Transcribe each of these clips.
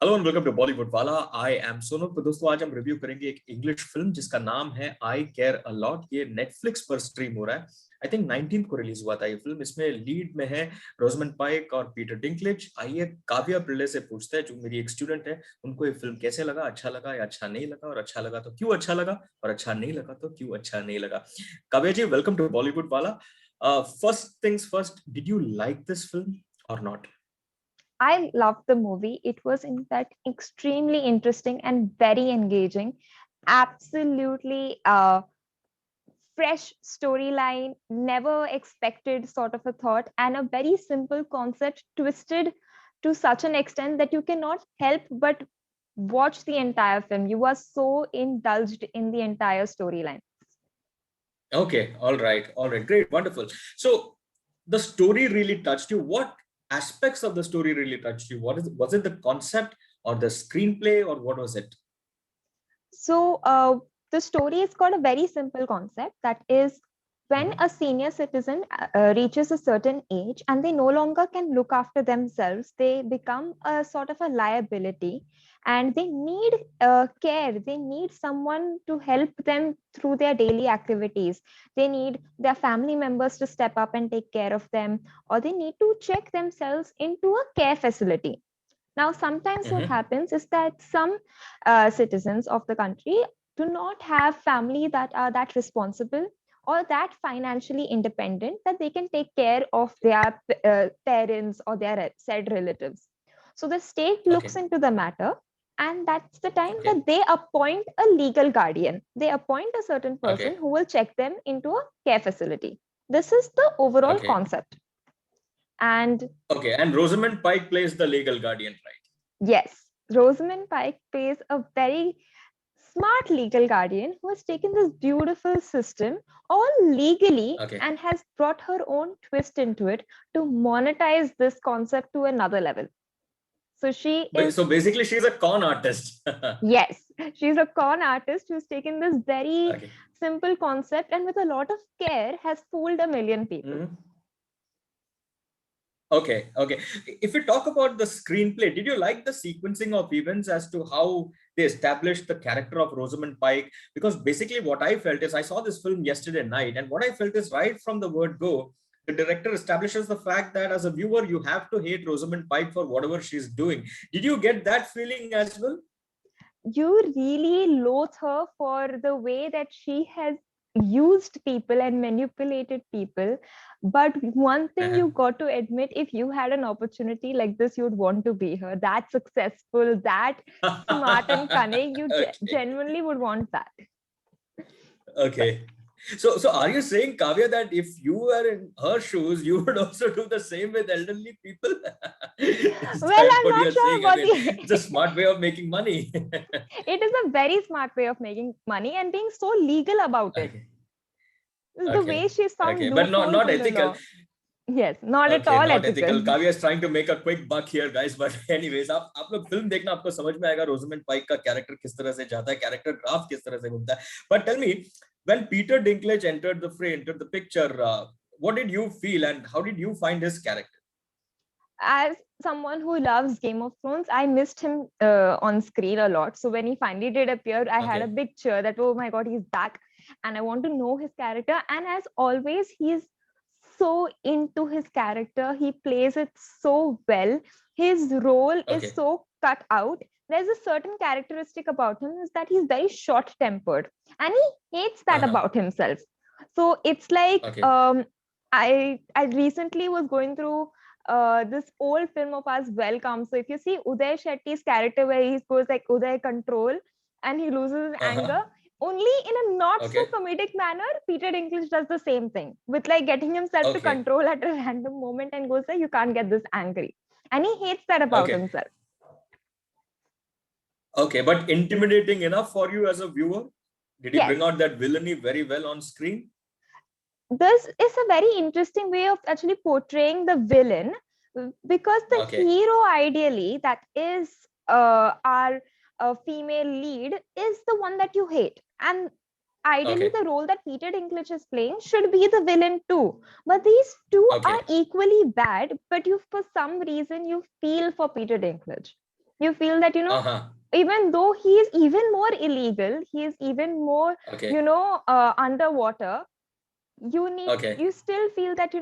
Hello and welcome to Bollywood Wala. I am Sonu. तो दोस्तों, आज हम रिव्यू करेंगे एक इंग्लिश फिल्म जिसका नाम है आई केयर अ लॉट। ये नेटफ्लिक्स पर स्ट्रीम हो रहा है। आई थिंक 19 को रिलीज हुआ था ये फिल्म। इसमें लीड में है रोजमन पाइक और पीटर डिंकलेज। आइए काव्या पिल्ले से पूछते हैं, जो मेरी एक स्टूडेंट है, उनको ये फिल्म कैसे लगा, अच्छा लगा या अच्छा नहीं लगा, और अच्छा लगा तो क्यों अच्छा लगा, और अच्छा नहीं लगा तो क्यों अच्छा नहीं लगा। काव्या जी, वेलकम टू बॉलीवुड वाला। First things first, did you like this film और not? I loved the movie. It was in fact extremely interesting and very engaging. Absolutely fresh storyline, never expected sort of a thought, and a very simple concept twisted to such an extent that you cannot help but watch the entire film. You are so indulged in the entire storyline. Okay, all right, great, wonderful. So the story really touched you. What aspects of the story really touched you? Was it the concept or the screenplay, or what was it? So, the story has got a very simple concept, that is, when Mhm. a senior citizen reaches a certain age and they no longer can look after themselves, they become a sort of a liability, and they need care. They need someone to help them through their daily activities. They need their family members to step up and take care of them, or they need to check themselves into a care facility. Now, sometimes what Mhm. happens is that some citizens of the country do not have family that are that responsible or that financially independent that they can take care of their parents or their said relatives. So the state looks Okay. into the matter, and that's the time Okay. that they appoint a legal guardian. They appoint a certain person Okay. who will check them into a care facility. This is the overall Okay. concept. And Okay. And Rosamund Pike plays the legal guardian, right? yes, Rosamund Pike plays a very smart legal guardian who has taken this beautiful system all legally Okay. and has brought her own twist into it to monetize this concept to another level. So she is, So basically, she's a con artist. yes, she's a con artist who's taken this very Okay. simple concept and with a lot of care has fooled a million people. Mhm. Okay, okay. If we talk about the screenplay, did you like the sequencing of events as to how they established the character of Rosamund Pike? Because basically, what I felt is I saw this film yesterday night, and what I felt is right from the word go, the director establishes the fact that as a viewer, you have to hate Rosamund Pike for whatever she's doing. Did you get that feeling as well? You really loathe her for the way that she has used people and manipulated people. But one thing Uh-huh. you got to admit, if you had an opportunity like this, you'd want to be her. That successful, that smart and cunning, you Okay. genuinely would want that. Okay. So are you saying, Kavya, that if you were in her shoes, you would also do the same with elderly people? Is Well, that I'm what not you're sure saying? I what mean, it's a the smart way of making money. it is a very smart way of making money and being so legal about it. Okay. The way Okay. she found Okay. But loopholes not in the ethical. law. Yes, not at Okay, all not ethical. ethical. Kavya is trying to make a quick buck here, guys. But anyways, आप लोग film देखना, आपको समझ में आएगा रोजमेंट पाइक का character किस तरह से जाता है, कैरेक्टर ग्राफ किस तरह से घूमता है. But tell me, when Peter Dinklage entered the fray, entered the picture, what did you feel and how did you find his character? As someone who loves Game of Thrones, I missed him on screen a lot. So when he finally did appear, I had a Okay. big cheer that, oh my God, he's back. And I want to know his character. And as always, he's so into his character. He plays it so well. His role is Okay. so cut out. There's a certain characteristic about him is that he's very short tempered and he hates that Uh-huh. about himself. So it's like Okay. I recently was going through this old film of ours, Welcome. So if you see Uday Shetty's character where he goes like Uday control and he loses his anger, Uh-huh. only in a not so Okay. comedic manner, Peter Dinklage does the same thing with like getting himself to Okay. control at a random moment and goes like, you can't get this angry. And he hates that about Okay. himself. Okay. But intimidating enough for you as a viewer? Did he Yes, bring out that villainy very well on screen? this is a very interesting way of actually portraying the villain because the Okay. hero ideally that is our female lead is the one that you hate, and ideally Okay. the role that Peter Dinklage is playing should be the villain too, but these two are Okay. equally bad, but you for some reason you feel for Peter Dinklage. You feel that, Uh-huh. even though he is even more illegal, he is even more, Okay. underwater, Okay. you still feel that,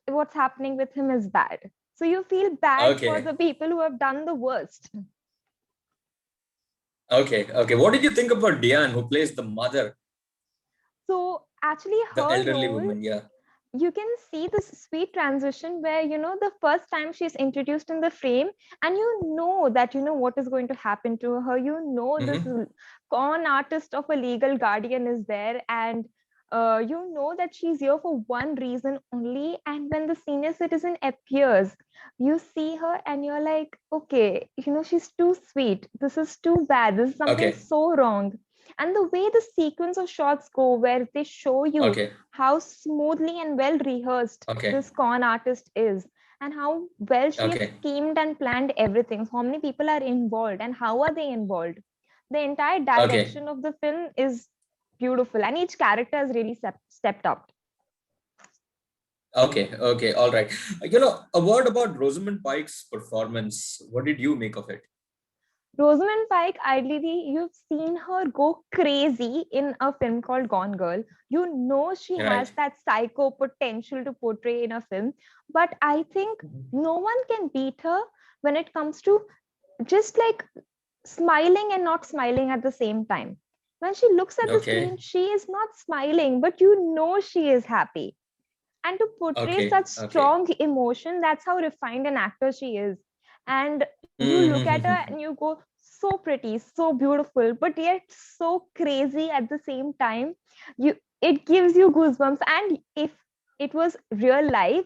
what's happening with him is bad. So you feel bad for Okay. the people who have done the worst. Okay. Okay. What did you think about Diane, who plays the mother, So actually the her elderly role, woman? Yeah. you can see this sweet transition where, the first time she's introduced in the frame, and you know that, what is going to happen to her. This Mm-hmm. con artist of a legal guardian is there, and you know that she's here for one reason only. And when the senior citizen appears, you see her and you're like, okay, she's too sweet. This is too bad. This is something Okay. so wrong. And the way the sequence of shots go, where they show you Okay. how smoothly and well rehearsed Okay. this con artist is, and how well she has Okay. schemed and planned everything. So how many people are involved and how are they involved? The entire Okay. direction of the film is beautiful, and each character has really stepped up. Okay. Okay. All right. A word about Rosamund Pike's performance. What did you make of it? Rosamund Pike, ideally, you've seen her go crazy in a film called Gone Girl. You know she has Right. that psycho potential to portray in a film, but I think no one can beat her when it comes to just like smiling and not smiling at the same time. When she looks at the screen, Okay. she is not smiling, but you know she is happy. And to portray such Okay. Okay. strong emotion, that's how refined an actor she is. And you look at her Mm-hmm. and you go, so pretty, so beautiful, but yet so crazy at the same time. It gives you goosebumps. And if it was real life,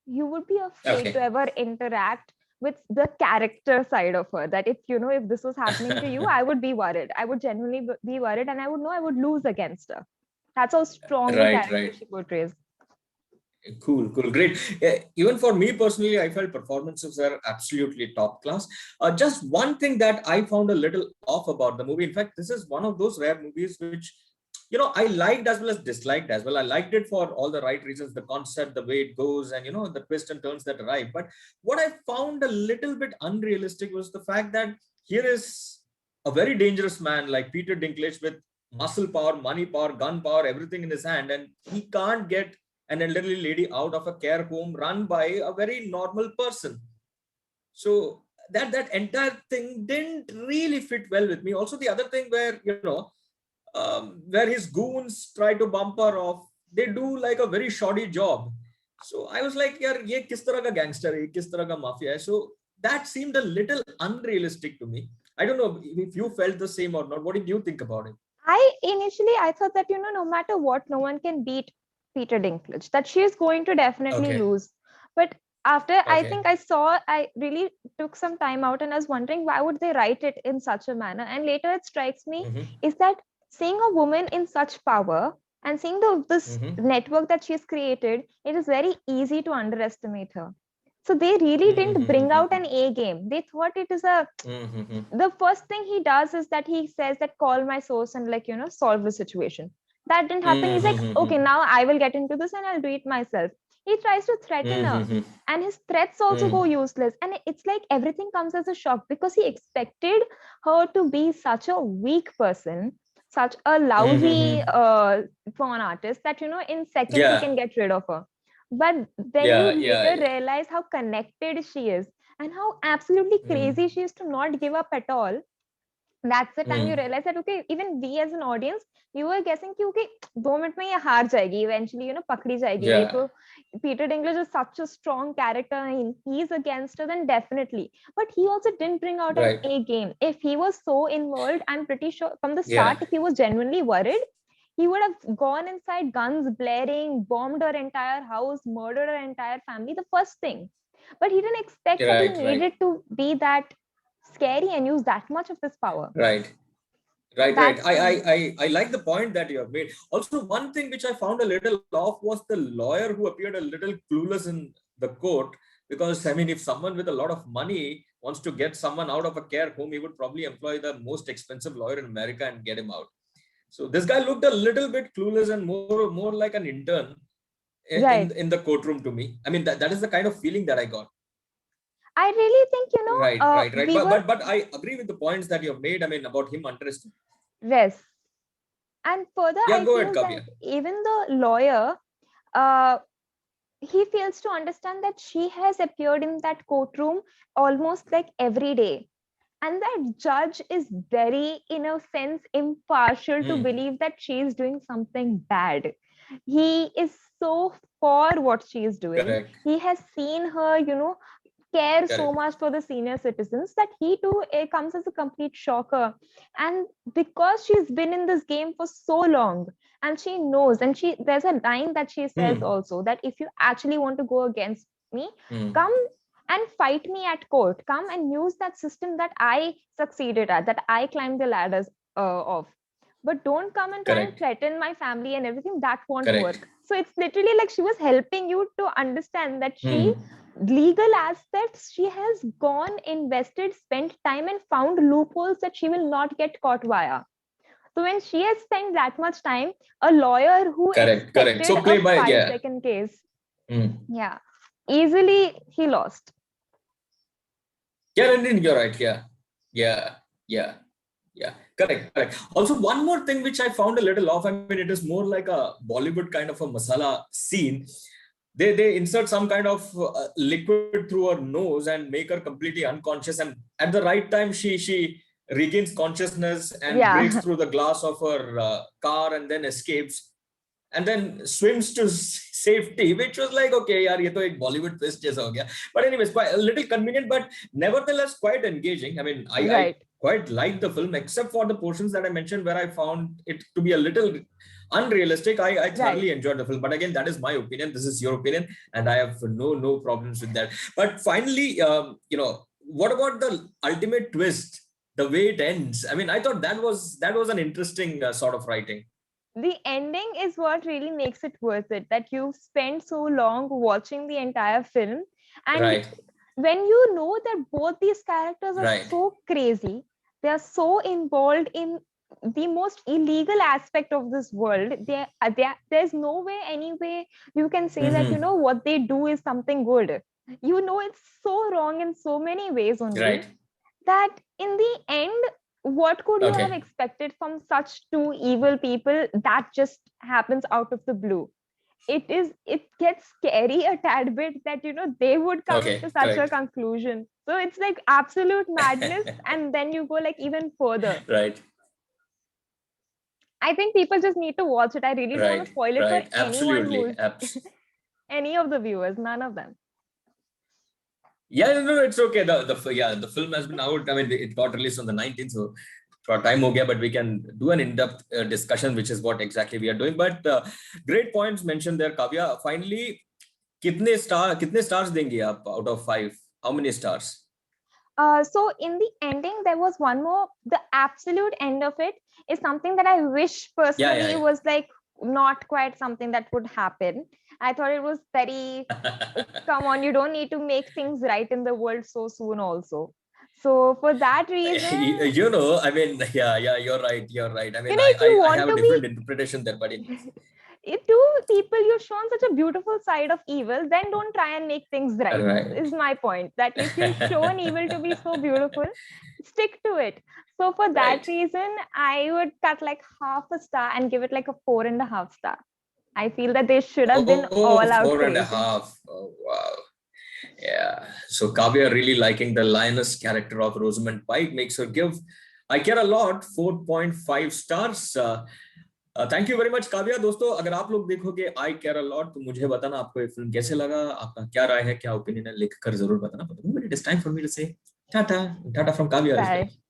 you would be afraid to Okay. ever interact with the character side of her. That if this was happening to you, I would be worried. I would genuinely be worried, and I would know I would lose against her. That's how strong a Right. character Right. she portrays. Cool, cool, great. Even for me personally, I felt performances are absolutely top class. Just one thing that I found a little off about the movie. In fact, this is one of those rare movies which, I liked as well as disliked as well. I liked it for all the right reasons, the concept, the way it goes, and the twists and turns that arrive. But what I found a little bit unrealistic was the fact that here is a very dangerous man like Peter Dinklage with muscle power, money power, gun power, everything in his hand, and he can't get an elderly lady out of a care home run by a very normal person. So that entire thing didn't really fit well with me. Also, the other thing where where his goons try to bump her off, they do like a very shoddy job. So I was like, yaar, ye kis tarah ka gangster hai, kis tarah ka mafia hai. So that seemed a little unrealistic to me. I don't know if you felt the same or not. What did you think about it? I thought that, no matter what, no one can beat Peter Dinklage, that she is going to definitely Okay. lose. But after I Okay. think I really took some time out and I was wondering why would they write it in such a manner. And later it strikes me Mm-hmm. is that seeing a woman in such power and seeing this Mm-hmm. network that she's created, it is very easy to underestimate her. So they really didn't bring out Mm-hmm. an A game. They thought it is a Mm-hmm. the first thing he does is that he says that call my source and solve the situation. That didn't happen. He's like, okay, Mm-hmm. now I will get into this and I'll do it myself. He tries to threaten her, Mm-hmm. and his threats also go Mm-hmm. useless, and it's like everything comes as a shock because he expected her to be such a weak person, such a lousy Mm-hmm. porn artist that in seconds he can Yeah. get rid of her. But then you Yeah. Yeah. later realize how connected she is and how absolutely crazy Mm. she is to not give up at all. That's the time you Mm. realize that okay, even we as an audience, we were guessing कि okay, 2 minute में ये हार जाएगी, eventually पकड़ी जाएगी ये Yeah. तो. Peter Dinklage is such a strong character and he's a gangster, then definitely. But he also didn't bring out an Right. A game. If he was so involved, I'm pretty sure from the start, Yeah. if he was genuinely worried, he would have gone inside, guns blaring, bombed her entire house, murdered her entire family, the first thing. But he didn't expect that he Right. Right. needed to be that scary and use that much of this power. Right. Right. Right. That's the I like the point that you have made. Also, one thing which I found a little off was the lawyer who appeared a little clueless in the court. Because I mean, if someone with a lot of money wants to get someone out of a care home, he would probably employ the most expensive lawyer in America and get him out. So this guy looked a little bit clueless and more like an intern right. in the courtroom to me. I mean, that is the kind of feeling that I got. I really think, Right, right, right. we But were I agree with the points that you have made. I mean, about him underestimating. rest. And further, Yeah, I go ahead, feel that Kavya. even the lawyer, uh, he fails to understand that she has appeared in that courtroom almost like every day. And that judge is very, in a sense, impartial to Hmm. believe that she is doing something bad. He is so for what she is doing. Correct, He has seen her, care so correct. much for the senior citizens that he too comes as a complete shocker. And because she's been in this game for so long, and she knows, and she there's a line that she says Hmm. also, that if you actually want to go against me, Hmm. come and fight me at court, come and use that system that I succeeded at, that I climbed the ladders of, but don't come and try and Correct, threaten my family and everything. That won't correct. work. So it's literally like she was helping you to understand that she, Hmm. legal aspects, she has gone, invested, spent time, and found loopholes that she will not get caught via. So when she has spent that much time, a lawyer who Correct, correct. expected So a play by, five yeah. second case, Hmm. yeah, easily he lost. Yeah, Ranjin, you're right. Yeah, yeah, yeah. Yeah, correct, correct. Also, one more thing which I found a little off. I mean, it is more like a Bollywood kind of a masala scene. They insert some kind of liquid through her nose and make her completely unconscious. And at the right time, she regains consciousness and breaks Yeah. through the glass of her car and then escapes and then swims to safety, which was like, okay, yaar, ye to ek Bollywood twist jaisa ho gaya. But anyways, quite a little convenient, but nevertheless quite engaging. I mean, I Right. quite liked the film, except for the portions that I mentioned where I found it to be a little unrealistic. I Right. thoroughly enjoyed the film, but again, that is my opinion. This is your opinion, and I have no problems with that. But finally, what about the ultimate twist? The way it ends. I mean, I thought that was an interesting sort of writing. The ending is what really makes it worth it, that you've spent so long watching the entire film, and Right, when you know that both these characters are right. so crazy, they are so involved in the most illegal aspect of this world. There's no way, anyway, you can say that Mm-hmm. what they do is something good. It's so wrong in so many ways only, Right. that in the end, what could you have Okay. expected from such two evil people that just happens out of the blue? It gets scary a tad bit that they would come Okay. into such a Correct. conclusion. So it's like absolute madness, and then you go like even further. Right. I think people just need to watch it. I really don't want to Right. spoil it for Right. anyone Absolutely. who's any of the viewers, none of them. Yeah. No, it's okay. The film has been out. I mean, it got released on the 19th, so for time ho gaya, but we can do an in-depth discussion, which is what exactly we are doing. But great points mentioned there, Kavya. Finally, कितने stars देंगे आप out of 5? How many stars? So in the ending, there was one more. The absolute end of it is something that I wish Yeah. Yeah. personally was like not quite something that would happen. I thought it was very, Yeah. come on, you don't need to make things right in the world so soon also. So for that reason, I mean, yeah, you're right. You're right. I mean, if you I want have a to different interpretation there, but anyways. to people, you've shown such a beautiful side of evil, then don't try and make things right, Right. is my point. That if you've shown evil to be so beautiful, stick to it. So for that Right. reason, I would cut like half a star and give it like a 4.5 star. I feel that they should have been Oh, all out four and a crazy. half. Oh, wow. Yeah. So Kavya really liking the lioness character of Rosamund Pike makes her give I Care a Lot 4.5 stars. Thank you very much Kavya. दोस्तों, अगर आप लोग देखोगे आई care a lot तो मुझे बताना आपको ये फिल्म कैसे लगा, आपका क्या राय है, क्या ओपिनियन है, लिख कर जरूर बताना। But it is time for me to say tata. Tata from Kavya. Bye.